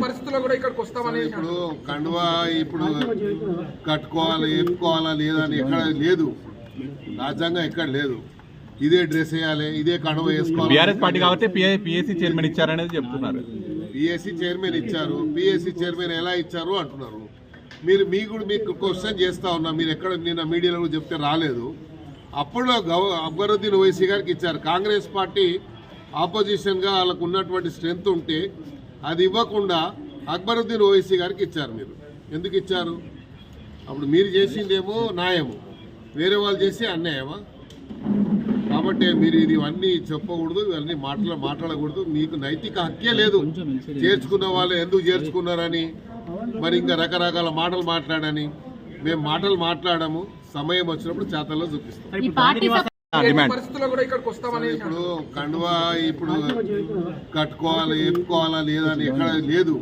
పరిస్థితుల్లో కూడా ఇక్కడికి వస్తామని ఇప్పుడు కండువా ఇప్పుడు కట్టుకోవాలి వేపుకోవాలా లేదా అని ఎక్కడ లేదు, రాజ్యాంగం ఎక్కడ లేదు. ఇదే డ్రెస్ వేయాలి, ఇదే కండువ వేసుకోవాలి. బీఆర్ఎస్ పార్టీ కాబట్టి పిఎస్సి చైర్మన్ ఇచ్చారనేది చెప్తున్నారు. పిఎస్సి చైర్మన్ ఇచ్చారు, పిఎస్సి చైర్మన్ ఎలా ఇచ్చారు అంటున్నారు. మీకు క్వశ్చన్ చేస్తా ఉన్నా, మీరు ఎక్కడ నిన్న మీడియాలో చెప్తే రాలేదు. అప్పుడు అక్బరుద్దీన్ ఓవైసీ గారికి ఇచ్చారు. కాంగ్రెస్ పార్టీ ఆపోజిషన్గా వాళ్ళకు ఉన్నటువంటి స్ట్రెంత్ ఉంటే అది ఇవ్వకుండా అక్బరుద్దీన్ ఓవైసీ గారికి ఇచ్చారు. మీరు ఎందుకు ఇచ్చారు? అప్పుడు మీరు చేసిందేమో న్యాయము, వేరే వాళ్ళు చేసి అన్యాయమా? కాబట్టి మీరు ఇవన్నీ చెప్పకూడదు, ఇవన్నీ మాట్లాడకూడదు. మీకు నైతిక హక్కే లేదు. చేర్చుకున్న వాళ్ళు ఎందుకు చేర్చుకున్నారని, మరి ఇంకా రకరకాల మాటలు మాట్లాడని. మేము మాటలు మాట్లాడము, సమయం వచ్చినప్పుడు చేతల్లో చూపిస్తాం. పరిస్థితుల్లో కూడా ఇక్కడికి వస్తామని ఇప్పుడు కండువా ఇప్పుడు కట్టుకోవాలి వేపుకోవాలా లేదా అని ఎక్కడ లేదు,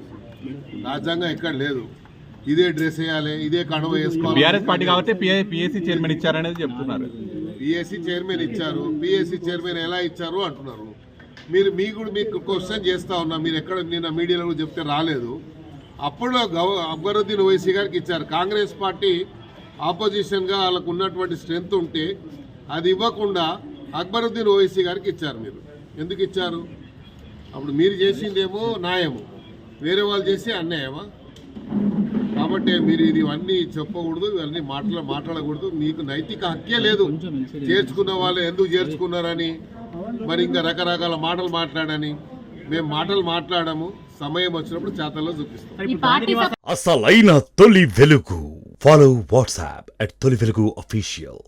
రాజ్యాంగం ఎక్కడ లేదు. ఇదే డ్రెస్ వేయాలి, ఇదే కండువ వేసుకోవాలి. బీఆర్ఎస్ పార్టీ కాబట్టి పిఎస్సి చైర్మన్ ఇచ్చారనేది చెప్తున్నారు. పిఎస్సి చైర్మన్ ఇచ్చారు, పిఎస్సి చైర్మన్ ఎలా ఇచ్చారు అంటున్నారు. మీకు క్వశ్చన్ చేస్తా ఉన్నా, మీరు ఎక్కడ నిన్న మీడియాలో చెప్తే రాలేదు. అప్పుడు అక్బరుద్దీన్ ఓవైసీ గారికి ఇచ్చారు. కాంగ్రెస్ పార్టీ ఆపోజిషన్గా వాళ్ళకు ఉన్నటువంటి స్ట్రెంత్ ఉంటే అది ఇవ్వకుండా అక్బరుద్దీన్ ఓవైసీ గారికి ఇచ్చారు. మీరు ఎందుకు ఇచ్చారు? అప్పుడు మీరు చేసిందేమో న్యాయము, వేరే వాళ్ళు చేసి అన్యాయమా? కాబట్టి మీరు ఇవన్నీ చెప్పకూడదు, ఇవన్నీ మాట్లాడకూడదు. మీకు నైతిక హక్కే లేదు. చేర్చుకున్న వాళ్ళు ఎందుకు చేర్చుకున్నారని, మరి ఇంకా రకరకాల మాటలు మాట్లాడని. మేము మాటలు మాట్లాడము, సమయం వచ్చినప్పుడు చేతల్లో చూపిస్తాం. అసలైన తొలి వెలుగు. ఫాలో వాట్సాప్ @తొలి వెలుగు official.